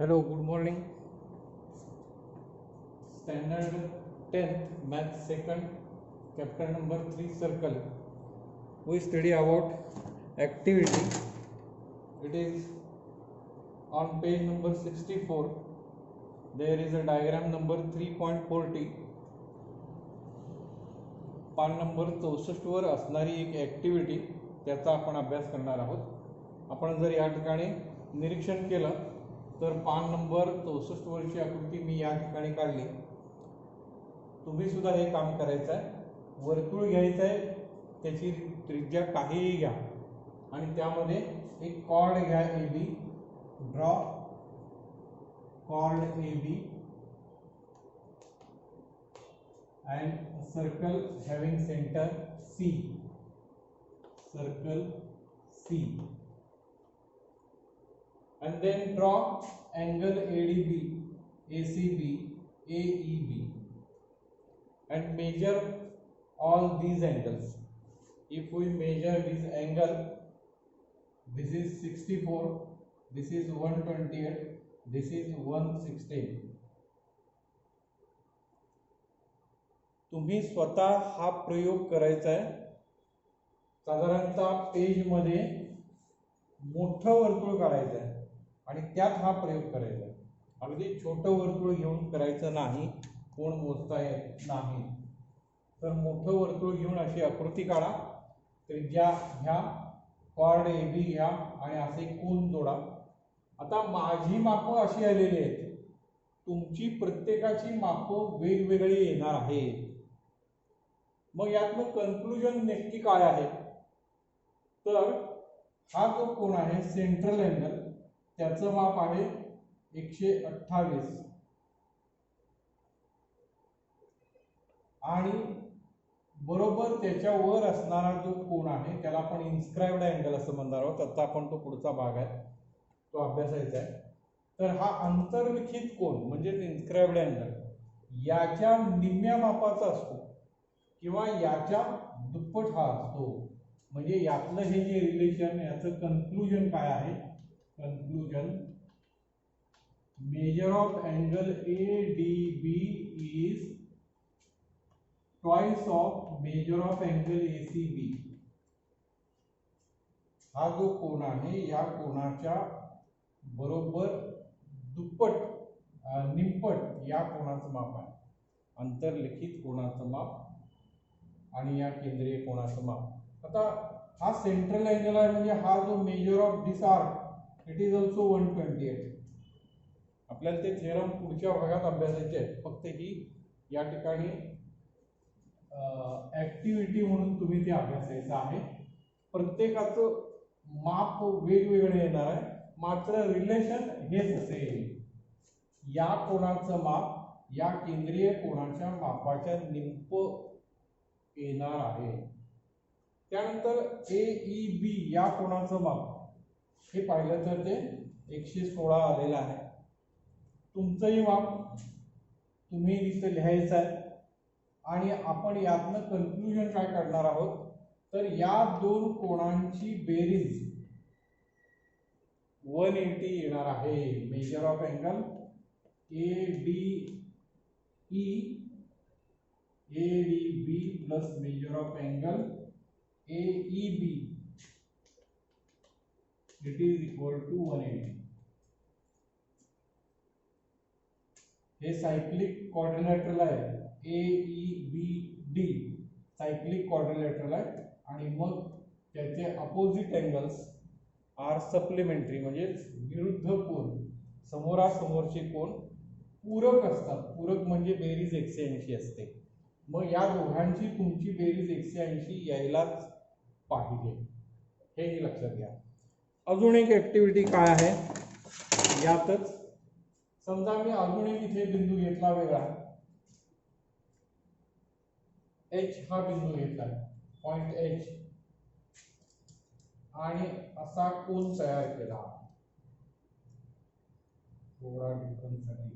Hello, good morning. Standard 10th Math second, chapter number 3 circle. We study about activity. It is on page number 64. There is a diagram number 3.40. पान number 64 वर असणारी एक activity, त्याचा आपण अभ्यास करणार आहोत. आपण जर या ठिकाणी निरीक्षण केलं तर पान नंबर 64 वरची आकृती मी या ठिकाणी काढली. तुम्ही सुद्धा हे काम करायचं आहे. वर्तुळ घ्यायचं आहे, त्याची त्रिज्या काहीही घ्या आणि त्यामध्ये एक कॉर्ड घ्या AB. Draw chord AB and circle having center C. Circle C. And then draw angle ADB, ACB, AEB and measure all these angles. If we measure this angle, this is 64, this is 128, this is 116. तुम्ही स्वतः हा प्रयोग करायचा आहे. साधारणतः page मध्ये मोठं वर्तुळ काढायचं आहे आणि त्यात हा प्रयोग करायचा आहे. अगदी छोटं वर्तुळ घेऊन करायचं नाही, कोण मोजता येत नाही. तर मोठं वर्तुळ घेऊन अशी आकृती काढा, त्रिज्या घ्या, कॉर्ड AB घ्या आणि असे कोन जोडा. आता माझी मापं अशी आलेली आहेत, तुमची प्रत्येकाची मापं वेगवेगळी येणार आहेत. मग यातलं कन्क्लुजन नक्की काय आहे? तर हा जो कोन आहे सेंट्रल अँगल, त्याचं माप आहे 128 आणि बरोबर त्याच्यावर असणारा जो कोन आहे त्याला आपण इन्स्क्राइब्ड अँगल असं म्हणणार आहोत. आता आपण तो पुढचा भाग आहे तो अभ्यासायचा आहे. तर हा अंतर्लिखित कोन म्हणजे इन्स्क्राइब्ड अँगल याच्या निम्म्या मापाचा असतो किंवा याच्या दुप्पट हा असतो. म्हणजे यातलं हे जे रिलेशन, याचं कन्क्लुजन काय आहे? Conclusion major of angle ADB is twice of major of angle ACB. हा जो कोन आहे या कोनाच्या बरोबर दुप्पट निम्पट या कोनाचं माप आहे. अंतर्लिखित कोनाचं माप आणि या केंद्रीय कोनाचं माप. आता हा सेंट्रल अँगल आहे म्हणजे हा जो measure of this arc it is also 128. आपल्याला ते थेरम पुढच्या भागात अभ्यासायचे आहेत. फक्त ही या ठिकाणी ऍक्टिव्हिटी म्हणून तुम्ही ते अभ्यासायचं आहे. प्रत्येकाचं माप वेगवेगळे येणार आहे, मात्र रिलेशन हेच असेल. या कोनाचं माप या केंद्रीय कोनाच्या मापाच्या निम्प येणार आहे. त्यानंतर AEB या कोनाचं माप हे पाहिलं तर ते 116 आलेलं आहे. तुमचंही माप तुम्ही इथे लिहायचं आहे आणि आपण यातनं कन्क्लुजन काय काढणार आहोत? तर या दोन कोनांची बेरीज 180 येणार आहे. Measure of angle ADB plus measure of angle AEB it is equal to 180. हे सायक्लिक क्वाड्रिलॅटरल आहे. AEBD सायक्लिक क्वाड्रिलॅटरल आहे आणि मग त्याचे अपोजिट अँगल्स आर सप्लिमेंटरी म्हणजे विरुद्ध कोन, समोरासमोरचे कोन पूरक असतात. पूरक म्हणजे बेरीज 180 असते. मग या दोघांची तुमची बेरीज 180 यायलाच पाहिजे, हेही लक्षात घ्या. अजून एक ऍक्टिव्हिटी काय आहे यातच, समजा मी अजून एक इथे बिंदू घेतला वेगळा, H हा बिंदू घेतला, पॉइंट H, आणि असा कोन तयार केला. थोडा डिफरन्स साठी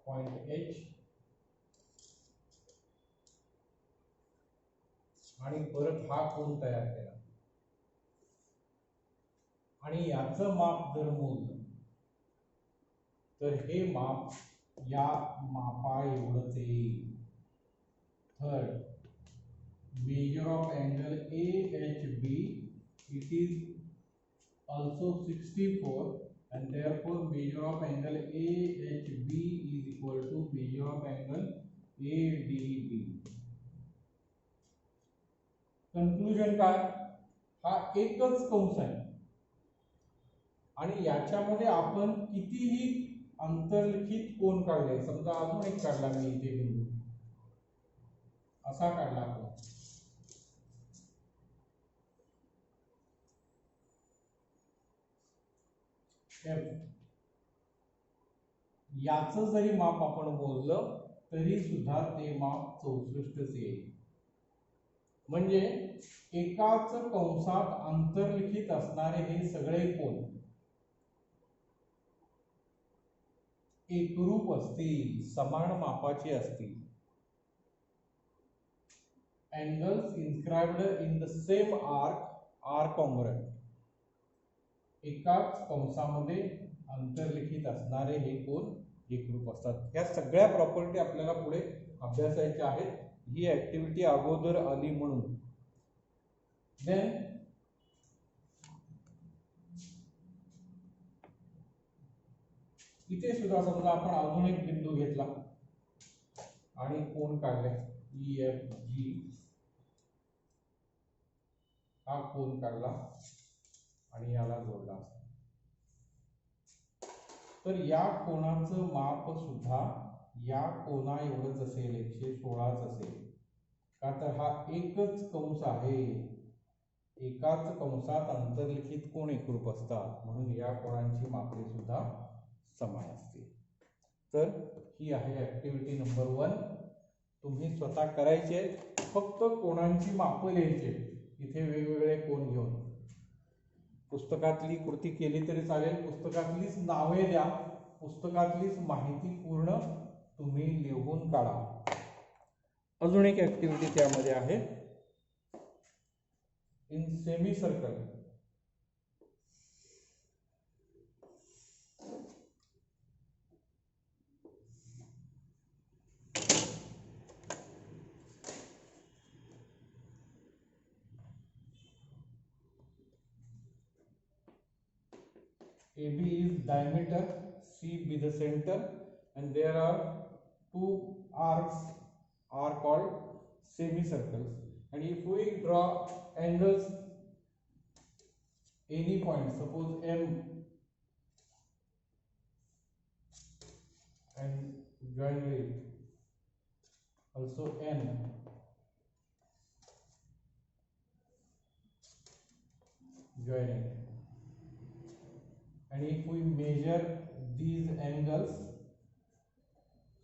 पॉइंट H आणि परत हा कोन तयार केला आणि याचं माप जर मोजलं तर हे माप या मापा एवढंच येईल. Third, measure of angle AHB, it is also 64 and therefore measure of angle AHB is equal to measure of angle ADB. Conclusion काय, हा एकच कंस आहे आणि याच्यामध्ये आपण कितीही अंतर्लिखित कोन काढले, समजा अजून एक काढला मी इथे बिंदू असा काढला आपण, याचं जरी माप आपण मोजलं तरी सुद्धा ते माप 64 येईल. म्हणजे एकाच कंसात अंतर्लिखित असणारे हे सगळे कोन एकरूप असतील, समान मापाचे असतील. Angles inscribed in the same arc are congruent. एकाच कंसामध्ये अंतर्लिखित असणारे हे कोन एकरूप असतात. या सगळ्या प्रॉपर्टी आपल्याला पुढे अभ्यासायच्या आहेत. ही ऍक्टिव्हिटी अगोदर आली म्हणून. देन इथे सुद्धा समजा आपण अजून एक बिंदू घेतला आणि कोन काढले EFG, हा कोन काढला आणि याला जोडला, तर या कोनाचं माप सुद्धा या कोना एवढंच असेल, 116च असेल. का तर हा एकच कंस आहे, एकाच कंसात अंतर्लिखित कोन एकरूप असतात म्हणून या कोनांची मापे सुद्धा समान असतील. तर ही आहे ऍक्टिव्हिटी नंबर 1. तुम्ही स्वतः करायचे, फक्त कोनांची माप लिहायची. इथे वेगवेगळे कोन घेऊन पुस्तकातली कृती केली तरी चालेल, पुस्तकातलीच नावे द्या, पुस्तकातलीच माहिती पूर्ण तुम्ही लिहून काढा. अजून एक ऍक्टिव्हिटी त्यामध्ये आहे, in semi circle. AB is diameter, C be the center, and there are two arcs are called semicircles. And if we draw angles any point, suppose M, and join it also N, join it. And if we measure these angles,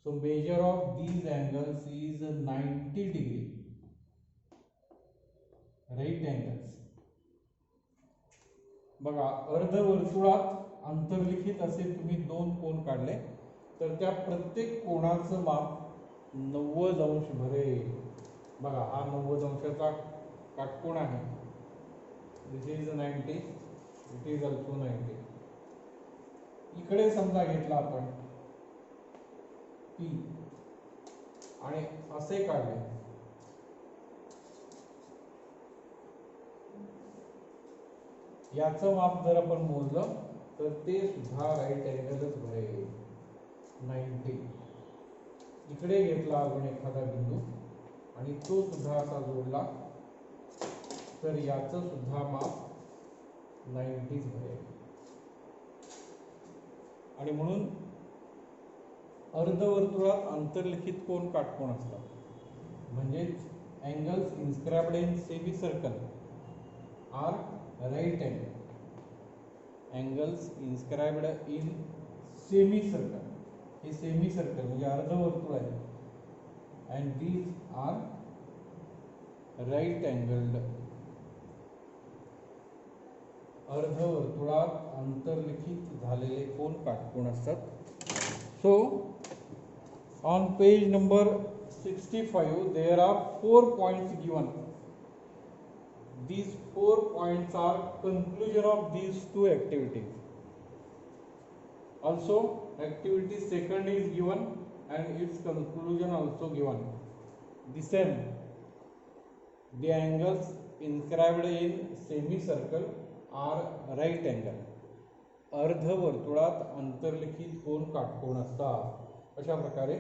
so measure of these angles is 90 degree, right angles. बघा, अर्धवर्तुळात अंतर्लिखित असे तुम्ही 2 कोन काढले तर त्या प्रत्येक कोणाचं माप 90 अंश भरेल. बघा, हा 90 अंशाचा काटकोन आहे. This is 90, it is also 90. इकडे समजा घेतला आपण P आणि असे काढले, याचं माप जर आपण मोजलं तर ते सुद्धा राईट अँगलच भरेल 90. इकडे घेतला अजून एखादा बिंदू आणि तो सुद्धा असा जोडला तर याचं सुद्धा माप 90च भरेल. आणि म्हणून अर्धवर्तुळात अंतर्लिखित कोन काटकोन असतात. म्हणजे angles inscribed in semi circle are right angle. Angles inscribed in semi circle, हे सेमी सर्कल म्हणजे अर्धवर्तुळ आहे. And these are right angled. अर्धवर्तुळात अंतर्लिखित झालेले कोन काटकोन असतात. So on page number 65 there are 4 points given. These 4 points are conclusion of these 2 activities. Also, activity second is given and its conclusion also given. The same, the angles inscribed in semicircle are right angle. अर्धवर्तुळात अंतर्लिखित कोन काटकोन असतात. अशा प्रकारे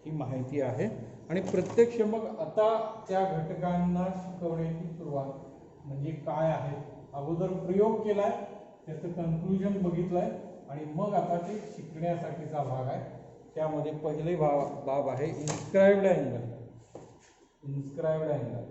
ही माहिती आहे. आणि प्रत्यक्ष मग आता त्या घटकांना शिकवण्याची सुरुवात म्हणजे काय आहे. अगोदर प्रयोग केलाय, त्याचं कन्क्लुजन बघितलंय आणि मग आता ते शिकण्यासाठीचा भाग आहे. त्यामध्ये पहिले बाब आहे inscribed angle. Inscribed angle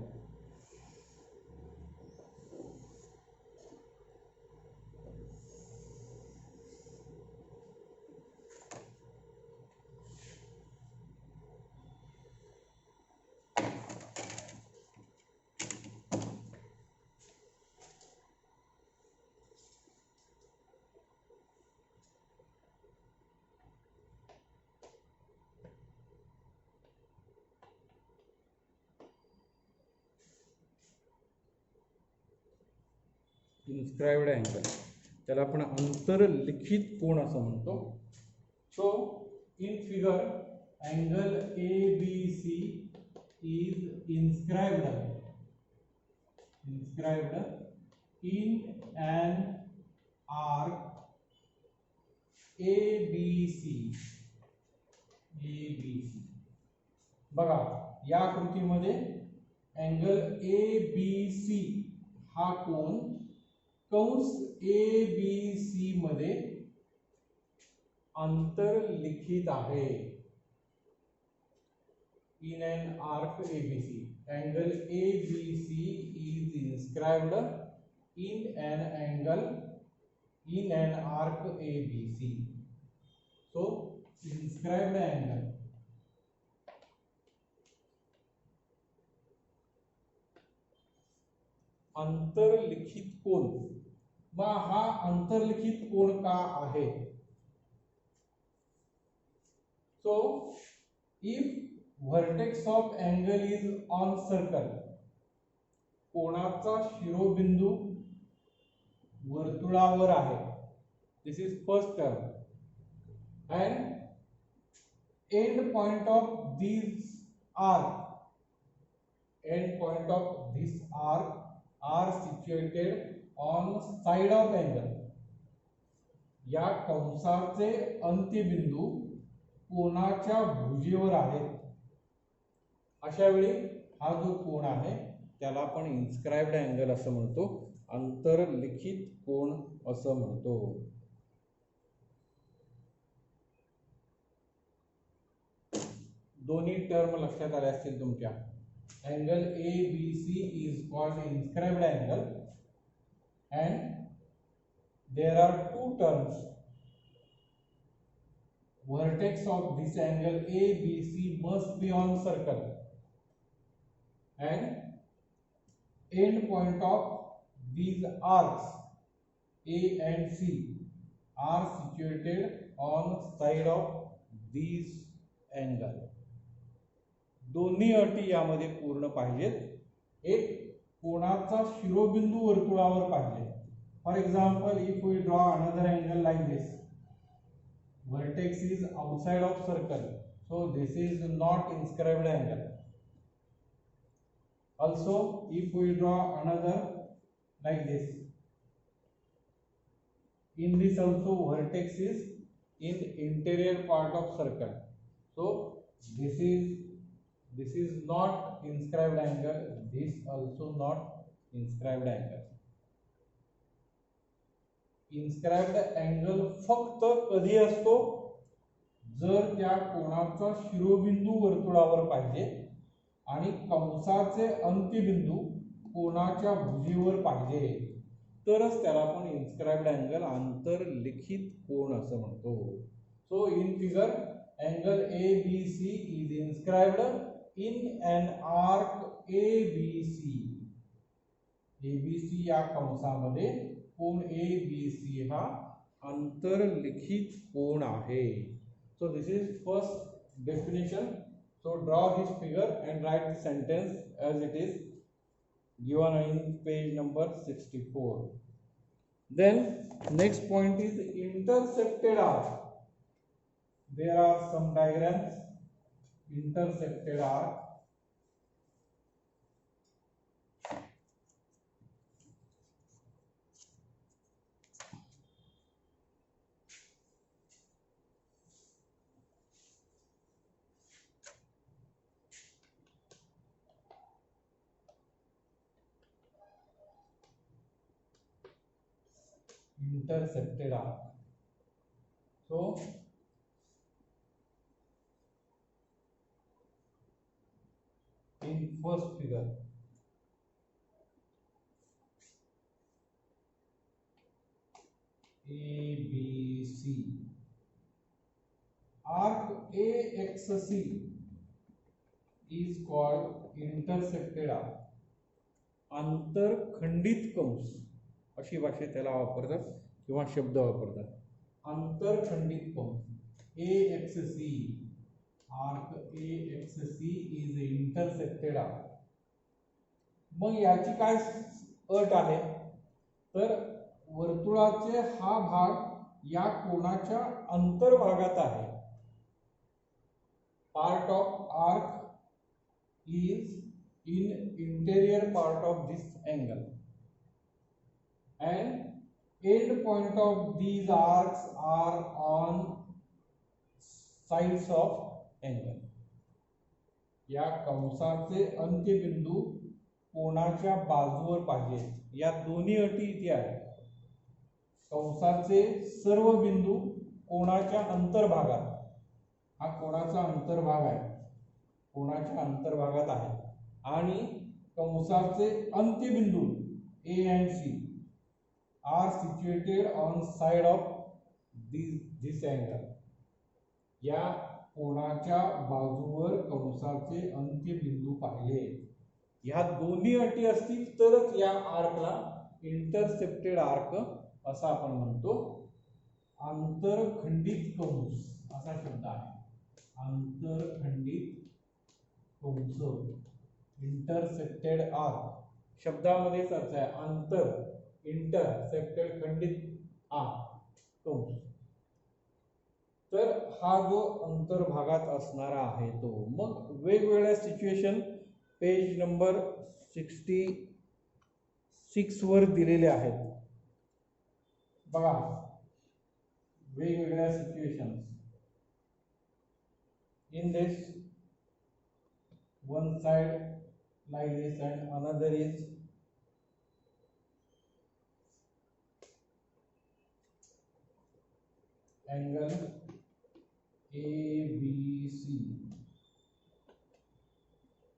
inscribed angle त्याला आपण अंतरलिखित कोन असं म्हणतो. So in figure angle ABC is inscribed in an arc ABC. बघा या आकृतीमध्ये अँगल ABC हा कोन कंस ABC मध्ये अंतर्लिखित आहे. In an arc ABC, angle ABC is inscribed in an arc ABC. So inscribed angle अंतर्लिखित कोन. मग हा अंतर्लिखित कोन का आहे. So if vertex of angle is on circle, कोणाचा शिरोबिंदू वर्तुळावर आहे. This is first term. And end point of this arc are situated on side of angle. या कंसाचे अंत्यबिंदू कोनाच्या भुजेवर आहेत. अशा वेळी हा जो कोन आहे त्याला आपण इन्स्क्राइब्ड अँगल असं म्हणतो, अंतर्लिखित कोन असं म्हणतो. दोन्ही टर्म लक्षात आले असतील तुमच्या. Angle ABC is called inscribed angle and there are two terms. Vertex of this angle ABC must be on circle and end point of these arcs A and C are situated on side of these angle. दोन्ही अटी यामध्ये पूर्ण पाहिजेत. एक, कोणाचा शिरोबिंदू वर्तुळावर पाहिजे. For example, if we draw another angle like this, vertex is outside of circle, so this is not inscribed angle. Also if we draw another like this, in this also vertex is in interior part of circle, so this is not inscribed angle, this also not inscribed angle. inscribed angle फक्त कधी असतो जर त्या कोणाचा शिरोबिंदू वर्तुळावर पाहिजे आणि कंसाचे अंत्यबिंदू कोनाच्या भुजेवर पाहिजे, तरच त्याला आपण इन्स्क्राइब्ड अँगल अंतर्लिखित कोन असं म्हणतो. So in figure angle ABC is inscribed in an arc ABC. ABC या कंसामध्ये कोन ABC हा अंतर्लिखित कोन आहे. So this is first definition. So draw his figure and write the sentence as it is given in page number 64. Then next point is intersected arc. there are some diagrams. Intersected arc, intersected arc. So in first figure, ABC, arc AXC is called intersected arc. आंतरखंडित कंस अशी भाषेत त्याला वापरतात किंवा शब्द वापरतात. आंतरखंडित कंस AXC, arc AXC is intersected arc. मग याची काय अट आहे तर वर्तुळाचे हा भाग या कोणाच्या अंतर्भागात आहे. Part of arc is in interior part of this angle and end point of these arcs are on sides of angle. या कंसाचे अंत्यबिंदू कोणाच्या बाजूवर पाहिजे. या दोन्ही अटी इथे आहेत. कंसाचे सर्व बिंदू कोणाच्या अंतर्भागात, हा कोणाचा अंतर्भाग आहे, कोणाच्या अंतर्भागात आहे आणि कंसाचे अंत्यबिंदू A and C are situated on side of this angle. या कोणाच्या बाजूवर कंसाचे अंत्यबिंदू पाहिले. ह्या दोन्ही अटी असतील तरच या आर्कला इंटरसेप्टेड आर्क असं आपण म्हणतो. आंतरखंडित कंस असा शब्द आहे. आंतरखंडित कंस, इंटरसेप्टेड आर्क शब्दामध्येच अर्थ आहे. आंतर, इंटरसेप्टेड, खंडित आर्क, कंस. तर हा जो अंतर्भागात असणारा आहे तो. मग वेगवेगळ्या सिच्युएशन पेज नंबर 66 वर दिलेले आहेत. बघा वेगवेगळ्या situations. In this, one side like this and another is angle ABC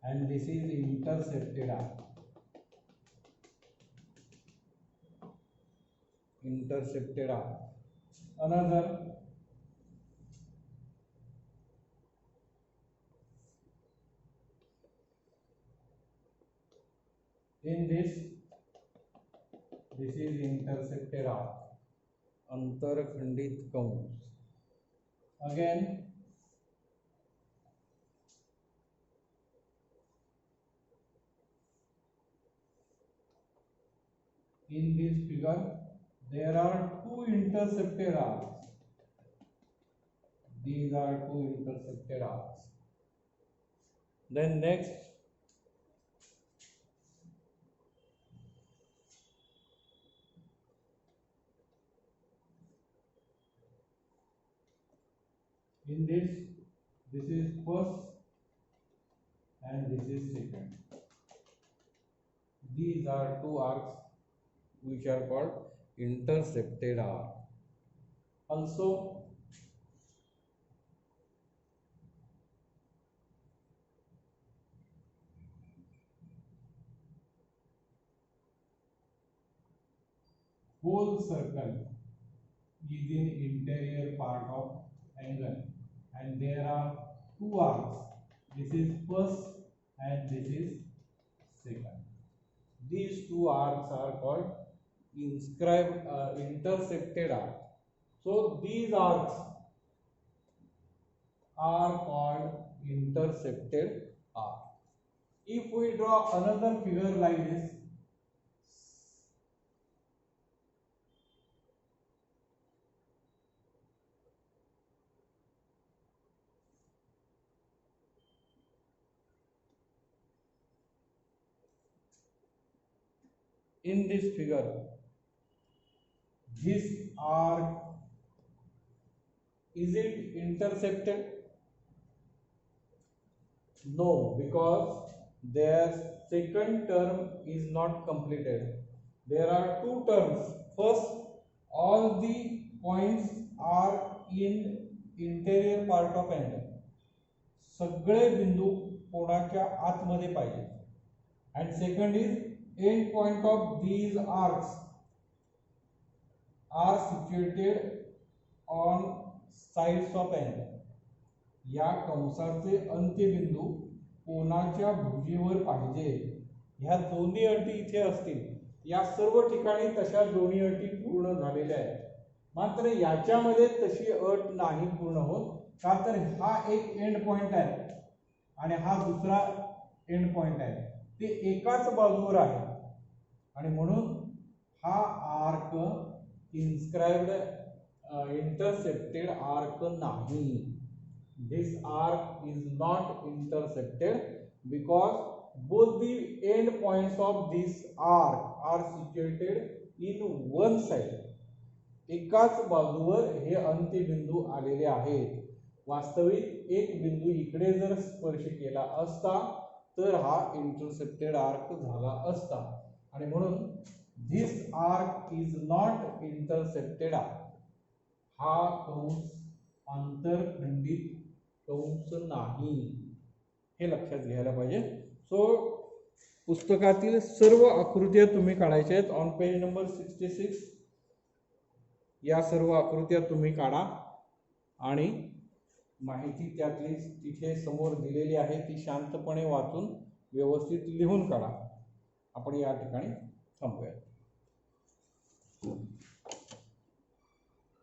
and this is intersected arc. Intersected arc. Another in this is intersected arc, अंतरखंडित कंस. Again in this figure there are two intersected arcs. These are two intersected arcs. Then next, in this is first and this is second. These are two arcs which are called intersected arc. Also whole circle is in interior part of angle and there are two arcs. This is first and this is second. These two arcs are called intersected arc. So these arcs are called intersected arc. If we draw another figure like this, in this figure, this arc, is it intersected? No, because their second term is not completed. There are two terms. First, all the points are in interior part of angle. सगळे बिंदू कोणाच्या आतमध्ये पाहिजे. And second is end point of these arcs are situated on sides of angle. या कंसाचे अंत्यबिंदू कोणाच्या भुजेवर पाहिजे. ह्या दोन्ही अटी इथे असतील. या सर्व ठिकाणी तशा दोन्ही अटी पूर्ण झालेल्या आहेत. मात्र याच्यामध्ये तशी अट नाही पूर्ण होत. का तर हा एक एंड पॉइंट आहे आणि हा दुसरा एंड पॉइंट आहे. ते एकाच बाजूवर आहे आणि म्हणून हा आर्क इन्स्क्राइब्ड इंटरसेप्टेड आर्क नाही. This arc is not intersected because both the end points of this arc are situated in one side. एकाच बाजूवर हे अंत्यबिंदू आलेले आहेत. वास्तविक एक बिंदू इकडे जर स्पर्श केला असता तर हा इंटरसेप्टेड आर्क झाला असता आणि म्हणून this arc is not intersected arc. हा कंस आंतरखंडित कंस नाही, हे लक्षात घ्यायला पाहिजे. सो पुस्तकातील सर्व आकृत्या तुम्ही काढायच्या आहेत. ऑन पेज नंबर 66 या सर्व आकृत्या तुम्ही काढा आणि माहिती त्यातली तिथे समोर दिलेली आहे ती शांतपणे वाचून व्यवस्थित लिहून काढा. आपण या ठिकाणी थांबूया.